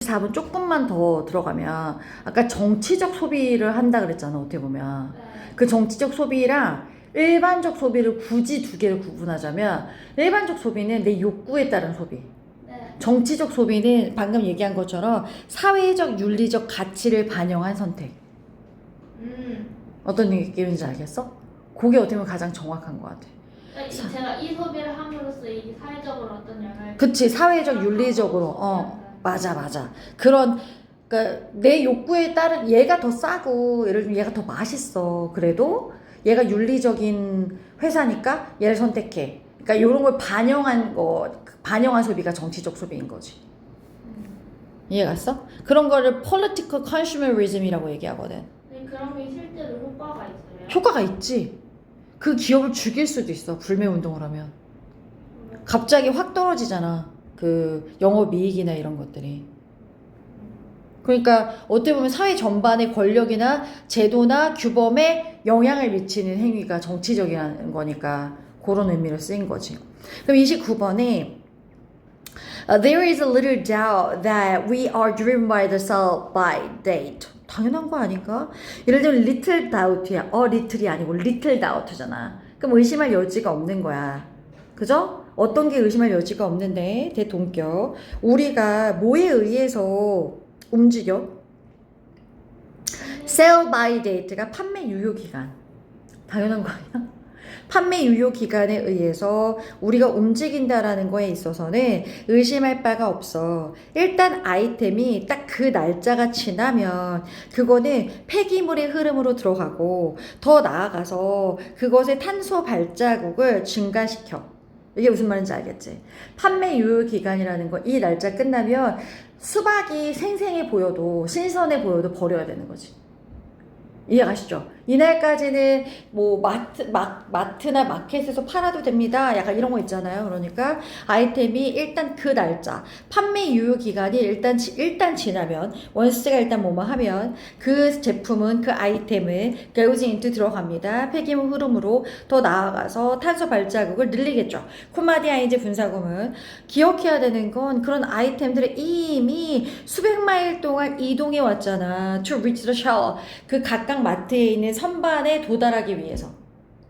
24분 조금만 더 들어가면 아까 정치적 소비를 한다 그랬잖아. 어떻게 보면 그 정치적 소비랑 일반적 소비를 굳이 두 개를 구분하자면 일반적 소비는 내 욕구에 따른 소비, 정치적 소비는 방금 얘기한 것처럼 사회적 윤리적 가치를 반영한 선택. 어떤 느낌인지 알겠어? 그게 어떻게 보면 가장 정확한 것 같아. 제가 이 소비를 함으로써 이 사회적으로 어떤 영향을 그치, 사회적 윤리적으로 맞아 그런, 그러니까 내 욕구에 따른 얘가 더 싸고 예를 들면 얘가 더 맛있어. 그래도 얘가 윤리적인 회사니까 얘를 선택해. 그러니까 이런 걸 반영한 소비가 정치적 소비인 거지. 이해갔어? 그런 거를 political consumerism이라고 얘기하거든. 그런 게 실제로 효과가 있어요? 효과가 있지. 그 기업을 죽일 수도 있어. 불매 운동을 하면. 갑자기 확 떨어지잖아. 그 영업이익이나 이런 것들이. 그러니까 어떻게 보면 사회 전반의 권력이나 제도나 규범에 영향을 미치는 행위가 정치적인 거니까 그런 의미로 쓰인 거지. 그럼 29번에 There is a little doubt that we are driven by the sell-by date. 당연한 거 아닌가? 예를 들면 little doubt야. little이 아니고 little doubt잖아. 그럼 의심할 여지가 없는 거야. 그죠? 어떤 게 의심할 여지가 없는데 대동격. 우리가 뭐에 의해서 움직여? sell by date가 판매 유효 기간. 당연한 거 아니야? 판매 유효 기간에 의해서 우리가 움직인다라는 거에 있어서는 의심할 바가 없어. 일단 아이템이 딱 그 날짜가 지나면 그거는 폐기물의 흐름으로 들어가고 더 나아가서 그것의 탄소 발자국을 증가시켜. 이게 무슨 말인지 알겠지? 판매 유효 기간이라는 거, 이 날짜 끝나면 수박이 생생해 보여도 신선해 보여도 버려야 되는 거지. 이해가시죠? 이날까지는 뭐 마트나 마켓에서 팔아도 됩니다. 약간 이런 거 있잖아요. 그러니까 아이템이 일단 그 날짜, 판매 유효 기간이 일단 지나면 원스가 일단 뭐뭐 하면 그 제품은 그 아이템은 goes into 들어갑니다. 폐기물 흐름으로 더 나아가서 탄소 발자국을 늘리겠죠. 코마디아인즈 분사구문. 기억해야 되는 건 그런 아이템들을 이미 수백 마일 동안 이동해 왔잖아. To reach the shelf. 그 각각 마트에 있는 선반에 도달하기 위해서.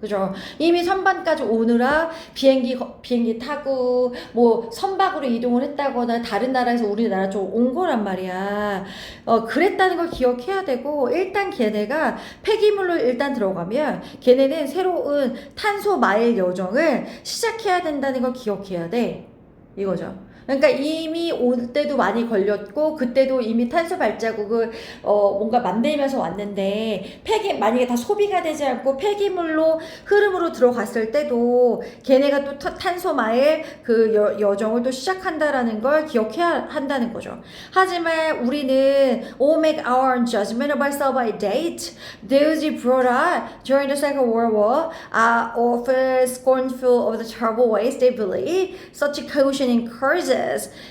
그죠? 이미 선반까지 오느라 비행기 타고 뭐 선박으로 이동을 했다거나 다른 나라에서 우리나라 쪽 온 거란 말이야. 그랬다는 걸 기억해야 되고, 일단 걔네가 폐기물로 일단 들어가면 걔네는 새로운 탄소 마일 여정을 시작해야 된다는 걸 기억해야 돼. 이거죠. 그러니까 이미 올 때도 많이 걸렸고 그때도 이미 탄소 발자국을 뭔가 만들면서 왔는데 만약에 다 소비가 되지 않고 폐기물로 흐름으로 들어갔을 때도 걔네가 또 탄소 마일 그 여정을 또 시작한다라는 걸 기억해야 한다는 거죠. 하지만 우리는 make our judgment about sell-by date. Those brought up during the Second World War are often scornful of the terrible ways they believe such caution encourages.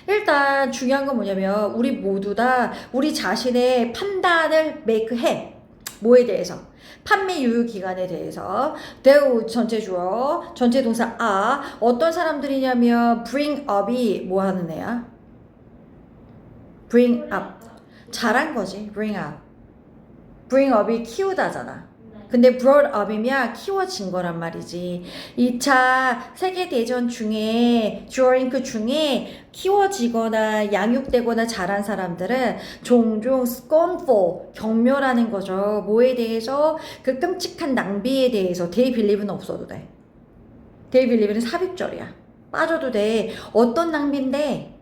일단 중요한 건 뭐냐면 우리 모두 다 우리 자신의 판단을 해. 뭐에 대해서? 판매 유효 기간에 대해서. 대우 전체 주어, 전체 동사 어떤 사람들이냐면 bring up이 뭐 하는 애야? bring up. 잘한 거지. bring up. bring up이 키우다잖아. 근데 brought up이면 키워진 거란 말이지. 2차 세계대전 중에 during 그 중에 키워지거나 양육되거나 자란 사람들은 종종 scornful 경멸하는 거죠. 뭐에 대해서? 그 끔찍한 낭비에 대해서. they believe는 없어도 돼. they believe는 삽입절이야. 빠져도 돼. 어떤 낭비인데?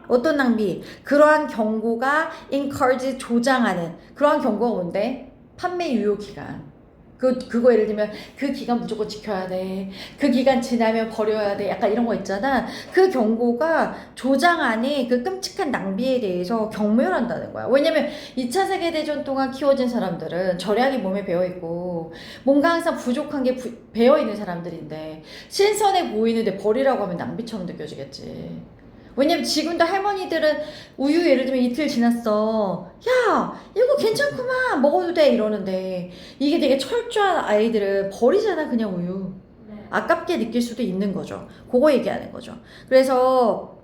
어떤 낭비? 그러한 경고가 encourage 조장하는 그러한 경고가 뭔데? 판매 유효 기간. 그거 예를 들면 그 기간 무조건 지켜야 돼. 그 기간 지나면 버려야 돼. 약간 이런 거 있잖아. 그 경고가 조장하는 그 끔찍한 낭비에 대해서 경멸한다는 거야. 왜냐면 2차 세계대전 동안 키워진 사람들은 절약이 몸에 배어있고 뭔가 항상 부족한 게 배어있는 사람들인데 신선해 보이는데 버리라고 하면 낭비처럼 느껴지겠지. 왜냐면 지금도 할머니들은 우유 예를 들면 이틀 지났어. 야, 이거 괜찮구만. 먹어도 돼. 이러는데 이게 되게 철저한 아이들은 버리잖아. 그냥 우유. 아깝게 느낄 수도 있는 거죠. 그거 얘기하는 거죠. 그래서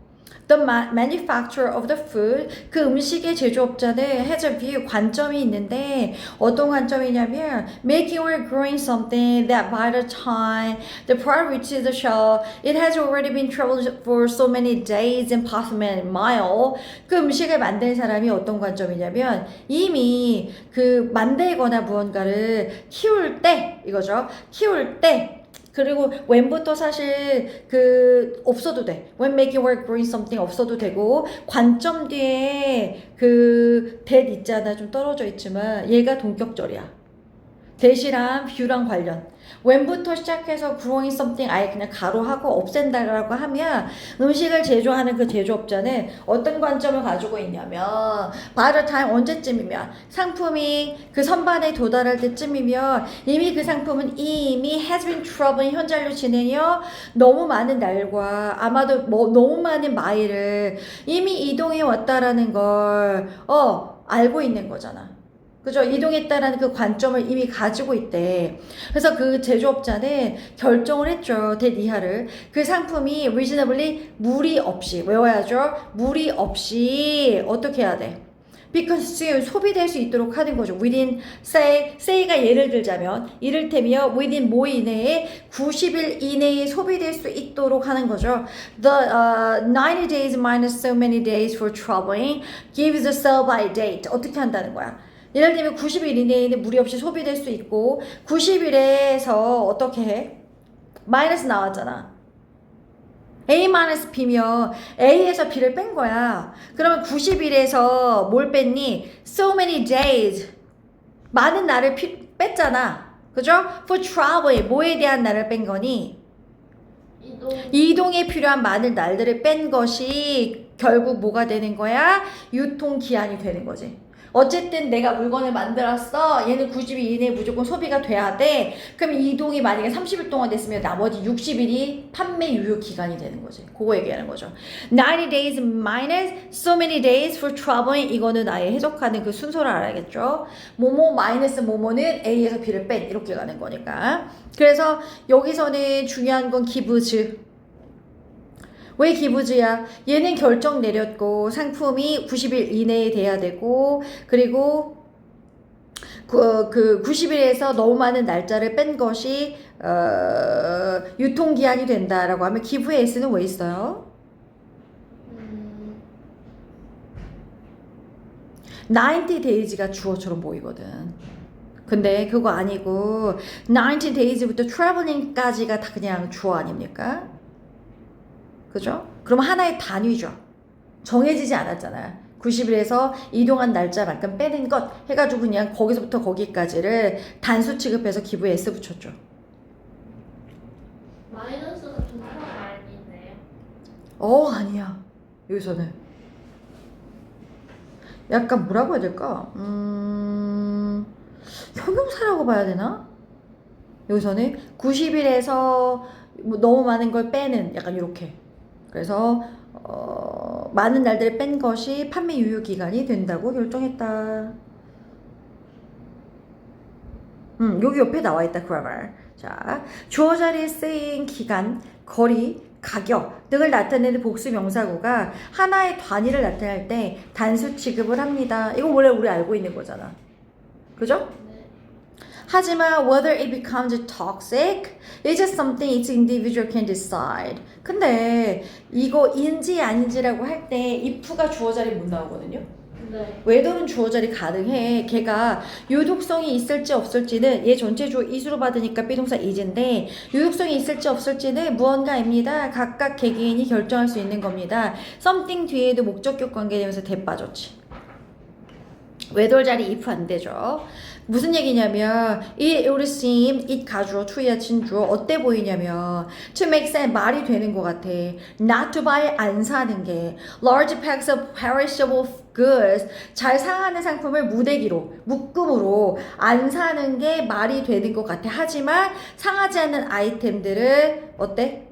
The manufacturer of the food, 그 음식의 제조업자는 has a view, 관점이 있는데 어떤 관점이냐면 making or growing something that by the time the product reaches the shelf, it has already been traveled for so many days and possibly many miles. 그 음식을 만든 사람이 어떤 관점이냐면 이미 그 만들거나 무언가를 키울 때 이거죠. 키울 때 그리고 when부터 사실 그 없어도 돼. when making or growing something 없어도 되고 관점 뒤에 그 that 있잖아. 좀 떨어져 있지만 얘가 동격절이야. 대시랑 뷰랑 관련. when부터 시작해서 growing something 아예 그냥 가로하고 없앤다라고 하면 음식을 제조하는 그 제조업자는 어떤 관점을 가지고 있냐면 by the time 언제쯤이면 상품이 그 선반에 도달할 때쯤이면 이미 그 상품은 이미 has been traveling 현장으로 진행해요. 너무 많은 날과 아마도 뭐 너무 많은 마일을 이미 이동해 왔다라는 걸 알고 있는 거잖아. 그죠? 이동했다라는 그 관점을 이미 가지고 있대. 그래서 그 제조업자는 결정을 했죠. 대이하를. 그 상품이 reasonably 무리 없이 외워야죠. 무리 없이 어떻게 해야 돼? because 소비될 수 있도록 하는 거죠. within say가 예를 들자면 이를테면 within 뭐 이내에 90일 이내에 소비될 수 있도록 하는 거죠. The 90 days minus so many days for traveling gives a sell by date. 어떻게 한다는 거야? 예를 들면 90일 이내에는 무리 없이 소비될 수 있고 90일에서 어떻게 해? 마이너스 나왔잖아. A-B면 A에서 B를 뺀 거야. 그러면 90일에서 뭘 뺐니? So many days. 많은 날을 뺐잖아. 그죠? For travel. 뭐에 대한 날을 뺀 거니? 이동에 필요한 많은 날들을 뺀 것이 결국 뭐가 되는 거야? 유통기한이 되는 거지. 어쨌든 내가 물건을 만들었어. 얘는 90일 이내에 무조건 소비가 돼야 돼. 그럼 이동이 만약에 30일 동안 됐으면 나머지 60일이 판매 유효 기간이 되는 거지. 그거 얘기하는 거죠. 90 days minus so many days for traveling. 이거는 아예 해석하는 그 순서를 알아야겠죠. 뭐뭐 마이너스 뭐뭐는 A에서 B를 뺀 이렇게 가는 거니까. 그래서 여기서는 중요한 건 기부즈. 왜 기부즈야? 얘는 결정 내렸고 상품이 90일 이내에 돼야 되고 그리고 그 90일에서 너무 많은 날짜를 뺀 것이 유통기한이 된다라고 하면 기부의 S는 왜 있어요? 90 days가 주어처럼 보이거든. 근데 그거 아니고 90 days부터 traveling까지가 다 그냥 주어 아닙니까? 그죠? 그럼 하나의 단위죠. 정해지지 않았잖아요. 90일에서 이동한 날짜만큼 빼는 것 해가지고 그냥 거기서부터 거기까지를 단수 취급해서 기부에 S 붙였죠. 마이너스가 동사가 아니네요. 아니야. 여기서는 약간 뭐라고 해야 될까? 형용사라고 봐야 되나? 여기서는 90일에서 너무 많은 걸 빼는 약간 이렇게. 그래서 많은 날들을 뺀 것이 판매 유효 기간이 된다고 결정했다. 여기 옆에 나와 있다. grammar. 자, 주어 자리에 쓰인 기간, 거리, 가격 등을 나타내는 복수 명사구가 하나의 단위를 나타낼 때 단수 취급을 합니다. 이거 원래 우리 알고 있는 거잖아. 그죠? 하지만 whether it becomes toxic is just something each individual can decide. 근데 이거 인지 아닌지라고 할 때 if가 주어 자리 못 나오거든요. 네. whether는 주어 자리 가능해. 걔가 유독성이 있을지 없을지는 얘 전체 주어 is로 받으니까 비동사 is인데 유독성이 있을지 없을지는 무언가입니다. 각각 개개인이 결정할 수 있는 겁니다. something 뒤에도 목적격 관계 되면서 대 빠졌지. whether 자리 if 안 되죠. 무슨 얘기냐면 it would seem it 가주어 to야 진주어 어때 보이냐면 to make sense 말이 되는 것 같아. not to buy 안 사는 게 large packs of perishable goods 잘 상하는 상품을 무대기로 묶음으로 안 사는 게 말이 되는 것 같아. 하지만 상하지 않는 아이템들을 어때?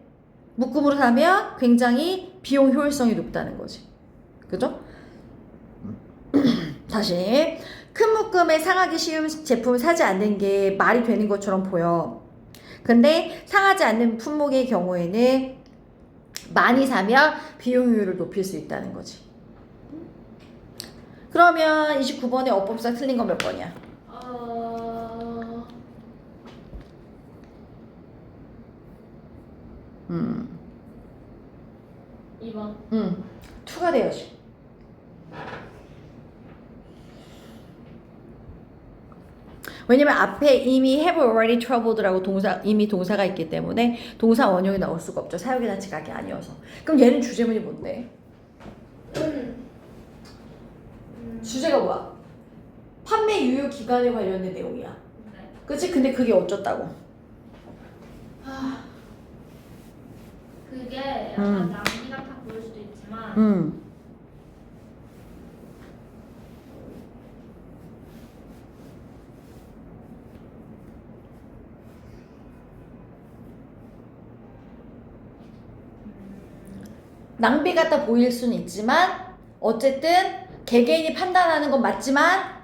묶음으로 사면 굉장히 비용 효율성이 높다는 거지. 그죠? 다시 큰 묶음에 상하기 쉬운 제품을 사지 않는 게 말이 되는 것처럼 보여. 근데 상하지 않는 품목의 경우에는 많이 사면 비용률을 높일 수 있다는 거지. 그러면 29번에 어법상 틀린 건 몇 번이야? 2번. 2가 돼야지. 왜냐면 앞에 이미 have already traveled라고 이미 동사가 있기 때문에 동사 원형이 나올 수가 없죠. 사역이나 지각이 아니어서. 그럼 얘는 주제문이 뭔데? 주제가 뭐야? 판매 유효 기간에 관련된 내용이야. 네. 그치? 근데 그게 어쩌다고? 그게 약간 낭비 같아 보일 수도 있지만 낭비 같아 보일 수는 있지만 어쨌든 개개인이 판단하는 건 맞지만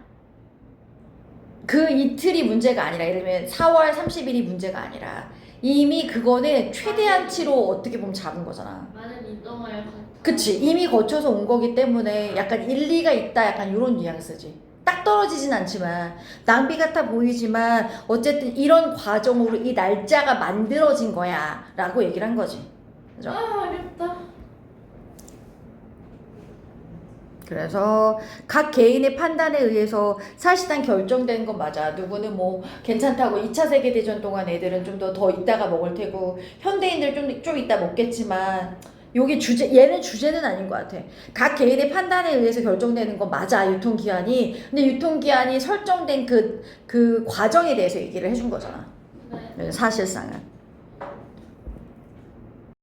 그 이틀이 문제가 아니라 예를 들면 4월 30일이 문제가 아니라 이미 그거는 최대한치로 어떻게 보면 잡은 거잖아. 많은 이동을 그치. 이미 거쳐서 온 거기 때문에 약간 일리가 있다 약간 이런 뉘앙스지. 딱 떨어지진 않지만 낭비 같아 보이지만 어쨌든 이런 과정으로 이 날짜가 만들어진 거야 라고 얘기를 한 거지. 그죠? 어렵다. 그래서 각 개인의 판단에 의해서 사실상 결정된 건 맞아. 누구는 뭐 괜찮다고 2차 세계대전 동안 애들은 좀 더 있다가 먹을 테고 현대인들 좀 이따 먹겠지만 요게 얘는 주제는 아닌 것 같아. 각 개인의 판단에 의해서 결정되는 건 맞아. 유통기한이. 근데 유통기한이 설정된 그 과정에 대해서 얘기를 해준 거잖아. 네. 사실상은.